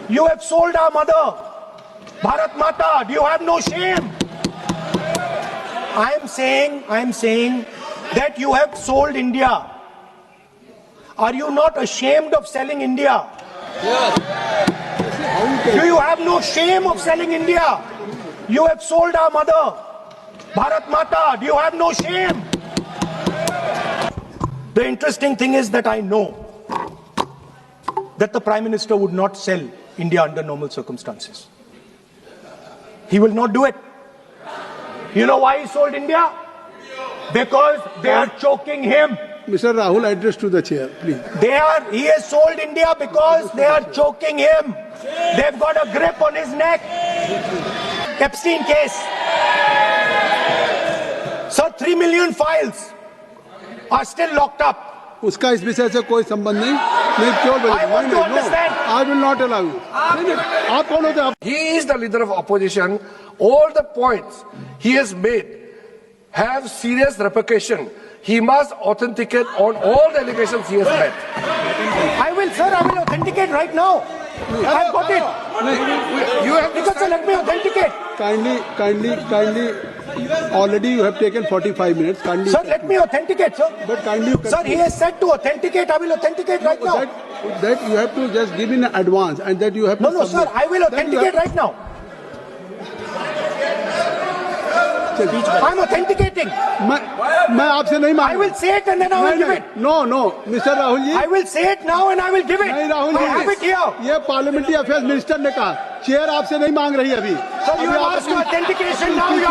You have sold our mother, Bharat Mata. Do you have no shame? I am saying that you have sold India. Are you not ashamed of selling India? Do you have no shame of selling India? You have sold our mother, Bharat Mata. Do you have no shame? The interesting thing is that I know that the Prime Minister would not sell India under normal circumstances. He will not do it. You know why he sold India? Because they are choking him. Mr. Rahul, address to the chair, please. He has sold India because they are choking him. They've got a grip on his neck. Epstein case. Sir, 3 million files are still locked up. उसका इस विषय से कोई संबंध नहीं क्यों I want to understand. I will not allow you. आप कौन होते हैं? He is the leader of opposition. All the points he has made have serious repercussion. He must authenticate on all the allegations he has made. I will authenticate right now. I've got it. You have Because sir, let me authenticate. Kindly. Already you have taken 45 minutes. Kindly. Sir, let me authenticate, sir. But kindly. Sir, he has said to authenticate. I will authenticate right now. That you have to just give in advance, and that you have. No, sir. I will authenticate right now. I'm authenticating. मैं आपसे नहीं मांग. I will say it and then I will give it. No, Mr. Rahul ji. I will say it now and I will give it. नहीं Rahul ji. I have it here. ये parliamentary affairs minister ने कहा. Chair आपसे नहीं मांग रही अभी. Sir, you have asked for authentication now.